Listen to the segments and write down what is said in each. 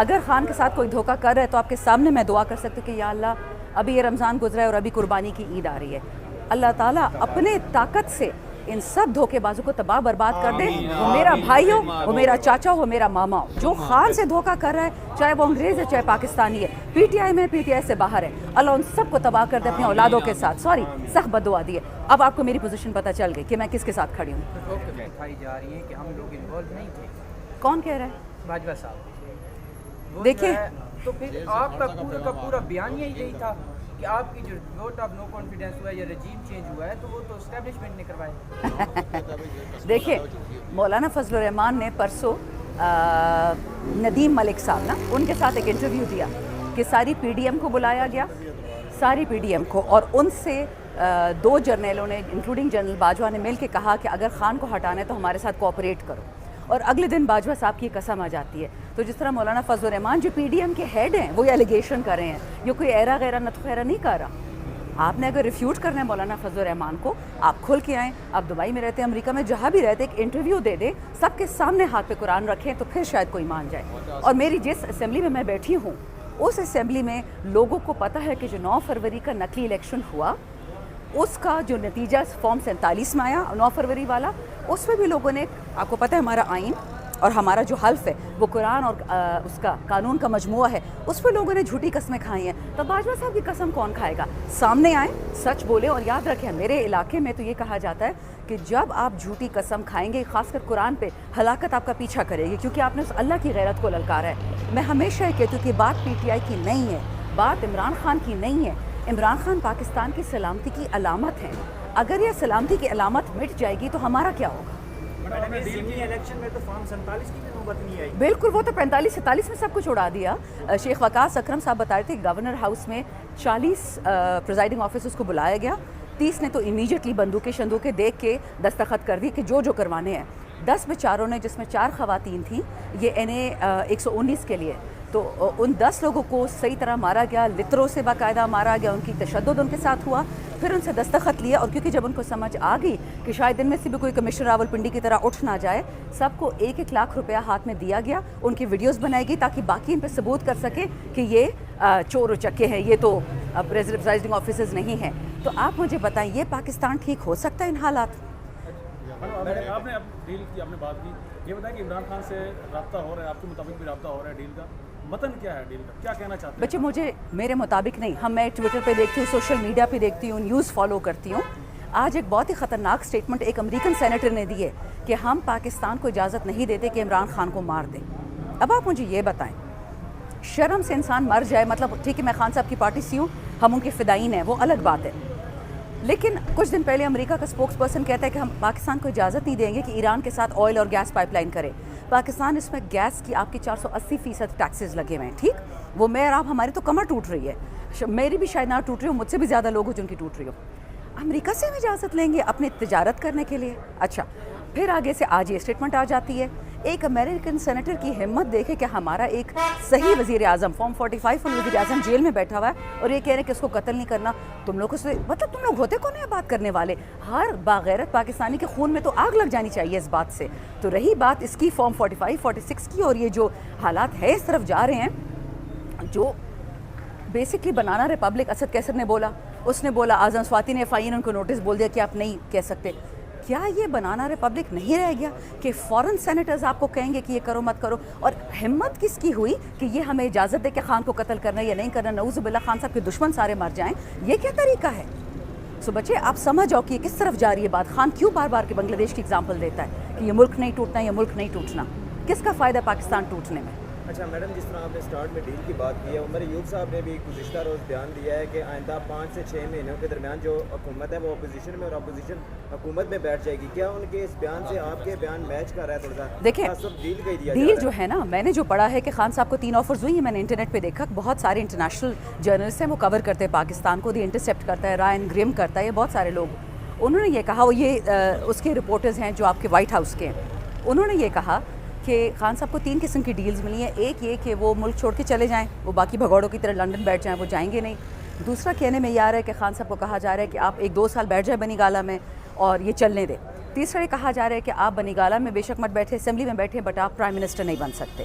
اگر خان کے ساتھ کوئی دھوکہ کر رہا ہے تو آپ کے سامنے میں دعا کر سکتی ہوں کہ یا اللہ ابھی یہ رمضان گزرا ہے اور ابھی قربانی کی عید آ رہی ہے، اللہ تعالیٰ اپنے طاقت سے ان سب دھوکے بازوں کو تباہ برباد کر دے، وہ میرا بھائی ہو، وہ میرا چاچا ہو، وہ میرا ماما ہو، جو خان سے دھوکہ کر رہا ہے چاہے وہ انگریز ہے چاہے پاکستانی ہے، پی ٹی آئی میں پی ٹی آئی سے باہر ہے، اللہ ان سب کو تباہ کر دے اپنی اولادوں کے ساتھ. سخت بد دعا دی ہے. اب آپ کو میری پوزیشن پتہ چل گئی کہ میں کس کے ساتھ کھڑی ہوں. دکھائی جا رہی ہے کہ ہم لوگ انوالو نہیں تھے. کون کہہ رہا ہے؟ باجوہ صاحب. دیکھیں تو پھر آپ کا پورا بیانیہ یہی تھا کہ آپ کی جو ووٹ آف نو کانفیڈنس ہوا ہے یا رجیم چینج ہوا ہے تو وہ تو اسٹیبلشمنٹ نے کروایا. دیکھیں مولانا فضل الرحمان نے پرسوں ندیم ملک صاحب نا ان کے ساتھ ایک انٹرویو دیا کہ ساری پی ڈی ایم کو بلایا گیا، ساری پی ڈی ایم کو، اور ان سے دو جرنیلوں نے انکلوڈنگ جنرل باجوہ نے مل کے کہا کہ اگر خان کو ہٹانا ہے تو ہمارے ساتھ کوآپریٹ کرو، اور اگلے دن باجوہ صاحب کی قسم آ جاتی ہے. تو جس طرح مولانا فضل الرحمان جو پی ڈی ایم کے ہیڈ ہیں وہ یہ ایلیگیشن کر رہے ہیں، یہ کوئی ایرا غیرہ نتخ خیرہ نہیں کر رہا. آپ نے اگر ریفیوٹ کرنا ہے مولانا فضل الرحمان کو، آپ کھل کے آئیں. آپ دبئی میں رہتے ہیں، امریکہ میں جہاں بھی رہتے، ایک انٹرویو دے دیں، سب کے سامنے ہاتھ پہ قرآن رکھیں تو پھر شاید کوئی مان جائے. اور میری جس اسمبلی میں بیٹھی ہوں اس اسمبلی میں لوگوں کو پتہ ہے کہ جو 9 فروری کا نقلی الیکشن ہوا اس کا جو نتیجہ فارم 47 میں آیا 9 فروری والا، اس میں بھی لوگوں نے، آپ کو پتہ ہے ہمارا آئین اور ہمارا جو حلف ہے وہ قرآن اور اس کا قانون کا مجموعہ ہے، اس پہ لوگوں نے جھوٹی قسمیں کھائی ہیں. تو باجوہ صاحب کی قسم کون کھائے گا؟ سامنے آئیں، سچ بولیں. اور یاد رکھیں میرے علاقے میں تو یہ کہا جاتا ہے کہ جب آپ جھوٹی قسم کھائیں گے خاص کر قرآن پہ، ہلاکت آپ کا پیچھا کرے گی، کیونکہ آپ نے اس اللہ کی غیرت کو للکارا ہے. میں ہمیشہ یہ کہتی ہوں کہ بات پی ٹی آئی کی نہیں ہے، بات عمران خان کی نہیں ہے. عمران خان پاکستان کی سلامتی کی علامت ہے. اگر یہ سلامتی کی علامت مٹ جائے گی تو ہمارا کیا ہوگا؟ الیکشن میں تو فارم 47 کی بھی نوبت نہیں آئی. بالکل، وہ تو 45 47 میں سب کچھ اڑا دیا. شیخ وقاص اکرم صاحب بتا رہے تھے گورنر ہاؤس میں 40 پریزائڈنگ آفیسرز کو بلایا گیا، 30 نے تو امیجیٹلی بندوقیں شندوقیں دیکھ کے دستخط کر دی کہ جو کروانے ہیں. 10 بیچاروں نے، جس میں 4 خواتین تھیں، یہ NA 119 کے لیے، تو ان 10 لوگوں کو صحیح طرح مارا گیا، لتروں سے باقاعدہ مارا گیا، ان کی تشدد ان کے ساتھ ہوا. پھر ان سے دستخط لیے، اور کیونکہ جب ان کو سمجھ آ گئی کہ شاید ان میں سے بھی کوئی کمشنر راولپنڈی کی طرح اٹھ نہ جائے، سب کو 1-1 لاکھ روپیہ ہاتھ میں دیا گیا. ان کی ویڈیوز بنائی گئی تاکہ باقی ان پہ ثبوت کر سکیں کہ یہ چور و چکے ہیں، یہ تو پریزائڈنگ آفیسرز نہیں ہیں. تو آپ مجھے بتائیں یہ پاکستان ٹھیک ہو سکتا ہے ان حالات؟ آپ نے اب ڈیل کی، آپ نے بات کی، یہ بتائیں کہ عمران خان سے رابطہ ہو رہا ہے، آپ کے مطابق بھی رابطہ ہو رہا ہے، ڈیل کا متن کیا ہے، ڈیل کا کیا کہنا چاہتے ہیں؟ بچے مجھے میرے مطابق نہیں، میں ٹویٹر پہ دیکھتی ہوں، سوشل میڈیا پہ دیکھتی ہوں، نیوز فالو کرتی ہوں. آج ایک بہت ہی خطرناک سٹیٹمنٹ ایک امریکن سینیٹر نے دی ہے کہ ہم پاکستان کو اجازت نہیں دیتے کہ عمران خان کو مار دیں. اب آپ مجھے یہ بتائیں، شرم سے انسان مر جائے، مطلب ٹھیک ہے میں خان صاحب کی پارٹی سے ہوں، ہم ان کے فدائین ہیں، وہ الگ بات ہے، لیکن کچھ دن پہلے امریکہ کا اسپوکس پرسن کہتا ہے کہ ہم پاکستان کو اجازت نہیں دیں گے کہ ایران کے ساتھ آئل اور گیس پائپ لائن کرے. پاکستان اس میں گیس کی آپ کی 480% ٹیکسز لگے ہوئے ہیں، ٹھیک، وہ میں اور آپ ہماری تو کمر ٹوٹ رہی ہے، میری بھی شاید نہ ٹوٹ رہی ہو، مجھ سے بھی زیادہ لوگ ہو جن کی ٹوٹ رہی ہو. امریکہ سے ہم اجازت لیں گے اپنی تجارت کرنے کے لیے؟ اچھا، پھر آگے سے آج یہ اسٹیٹمنٹ آ جاتی ہے. ایک امریکن سینیٹر کی ہمت دیکھے کہ ہمارا ایک صحیح وزیر اعظم فارم 45 اور وزیر اعظم جیل میں بیٹھا ہوا ہے اور یہ کہہ رہے ہیں کہ اس کو قتل نہیں کرنا. تم لوگوں سے مطلب تم لوگ ہوتے کون ہیں بات کرنے والے؟ ہر باغیرت پاکستانی کے خون میں تو آگ لگ جانی چاہیے اس بات سے. تو رہی بات اس کی فارم 45 46 کی، اور یہ جو حالات ہے اس طرف جا رہے ہیں، جو بیسکلی بنانا ریپبلک اسد کیسر نے بولا، اس نے بولا اعظم سواتی نے FI نے ان کو نوٹس بول دیا کہ آپ نہیں کہہ سکتے. کیا یہ بنانا ریپبلک نہیں رہ گیا کہ فورن سینیٹرز آپ کو کہیں گے کہ یہ کرو مت کرو؟ اور ہمت کس کی ہوئی کہ یہ ہمیں اجازت دے کہ خان کو قتل کرنا یا نہیں کرنا؟ نعوذ باللہ خان صاحب کے دشمن سارے مر جائیں، یہ کیا طریقہ ہے؟ سو بچے آپ سمجھ آؤ کہ یہ کس طرف جا رہی ہے بات. خان کیوں بار بار کے بنگلہ دیش کی اگزامپل دیتا ہے کہ یہ ملک نہیں ٹوٹنا، یہ ملک نہیں ٹوٹنا؟ کس کا فائدہ پاکستان ٹوٹنے میں؟ اچھا میڈم، جس طرح آپ نے سٹارٹ میں ڈیل کی بات کی ہے، عمر ایوب صاحب نے بھی گزشتہ روز بیان دیا ہے کہ آئندہ 5 سے 6 مہینوں کے درمیان جو حکومت ہے وہ اپوزیشن میں اور اپوزیشن حکومت میں بیٹھ جائے گی. کیا ان کے اس بیان سے آپ کے بیان میچ کر رہا ہے تھوڑا سا؟ دیکھیں ڈیل ڈیل جو ہے نا، میں نے جو پڑھا ہے کہ خان صاحب کو 3 آفرز ہوئی ہیں، میں نے انٹرنیٹ پہ دیکھا، بہت سارے انٹرنیشنل جرنلسٹ ہیں وہ کور کرتے ہیں پاکستان کو، دی انٹرسیپٹ کرتا ہے، رائن گریم کرتا ہے، یہ بہت سارے لوگ. انہوں نے یہ کہا، وہ یہ اس کے رپورٹرز ہیں جو آپ کے وائٹ ہاؤس کے ہیں، انہوں نے یہ کہا کہ خان صاحب کو 3 قسم کی ڈیلز ملی ہیں. ایک یہ کہ وہ ملک چھوڑ کے چلے جائیں، وہ باقی بھگوڑوں کی طرح لنڈن بیٹھ جائیں، وہ جائیں گے نہیں. دوسرا کہنے میں یہ آ رہا ہے کہ خان صاحب کو کہا جا رہا ہے کہ آپ 1-2 سال بیٹھ جائیں بنی گالہ میں اور یہ چلنے دیں. تیسرا یہ کہا جا رہا ہے کہ آپ بنی گالہ میں بے شک مت بیٹھے، اسمبلی میں بیٹھے، بٹ آپ پرائم منسٹر نہیں بن سکتے.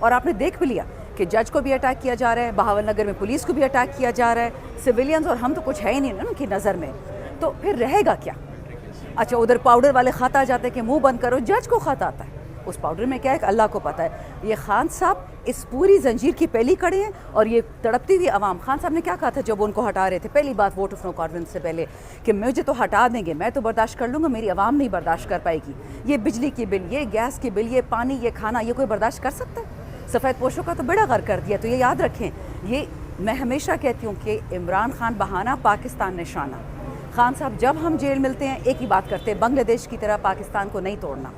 اور آپ نے دیکھ بھی لیا کہ جج کو بھی اٹیک کیا جا رہا ہے, بہاول نگر میں پولیس کو بھی اٹیک کیا جا رہا ہے, سویلینز, اور ہم تو کچھ ہے ہی نہیں نا ان کی نظر میں, تو پھر رہے گا کیا؟ اچھا ادھر پاؤڈر والے خط آ جاتے ہیں کہ منہ بند کرو, جج کو خط آتا ہے, اس پاؤڈر میں کیا ہے کہ اللہ کو پتہ ہے. یہ خان صاحب اس پوری زنجیر کی پہلی کڑے ہیں, اور یہ تڑپتی ہوئی عوام. خان صاحب نے کیا کہا تھا جب ان کو ہٹا رہے تھے, پہلی بات ووٹ آف نو کانفیڈنس سے پہلے, کہ مجھے تو ہٹا دیں گے, میں تو برداشت کر لوں گا, میری عوام نہیں برداشت کر پائے گی. یہ بجلی کی بل, یہ گیس کی بل, یہ پانی, یہ کھانا, یہ کوئی برداشت کر سکتا ہے؟ سفید پوشوں کا تو بڑا غر کر دیا. تو یہ یاد رکھیں, یہ میں ہمیشہ کہتی ہوں کہ عمران خان بہانہ, پاکستان نشانہ. خان صاحب جب ہم جیل ملتے ہیں ایک ہی بات کرتے ہیں, بنگلہ دیش کی طرح پاکستان کو نہیں توڑنا.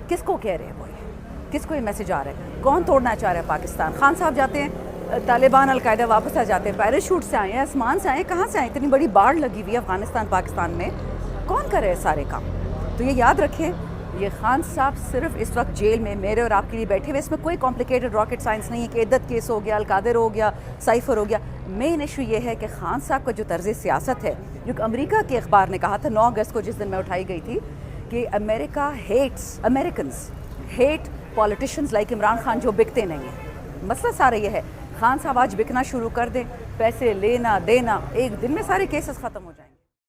کس کو کہہ رہے ہیں وہ, کس کو یہ میسج آ رہا ہے, کون توڑنا چاہ رہا ہے پاکستان؟ خان صاحب جاتے ہیں, طالبان القاعدہ واپس آ جاتے ہیں, پیراشوٹ سے آئے ہیں, آسمان سے آئے ہیں, کہاں سے آئے ہیں؟ اتنی بڑی باڑھ لگی ہوئی ہے افغانستان پاکستان میں, کون کر رہے ہیں سارے کام؟ تو یہ یاد رکھیں, یہ خان صاحب صرف اس وقت جیل میں میرے اور آپ کے لیے بیٹھے ہوئے, اس میں کوئی کمپلیکیٹڈ راکٹ سائنس نہیں ہے کہ عدت کیس ہو گیا, القادر ہو گیا, سائفر ہو گیا. مین ایشو یہ ہے کہ خان صاحب کا جو طرز سیاست ہے, جو کہ امریکہ کے اخبار نے کہا تھا 9 اگست کو, جس دن میں اٹھائی گئی تھی, کہ امریکہ hates Americans, hate politicians like Imran Khan جو بکتے نہیں ہیں. مسئلہ سارا یہ ہے, خان صاحب آج بکنا شروع کر دیں, پیسے لینا دینا, ایک دن میں سارے کیسز ختم ہو جائیں.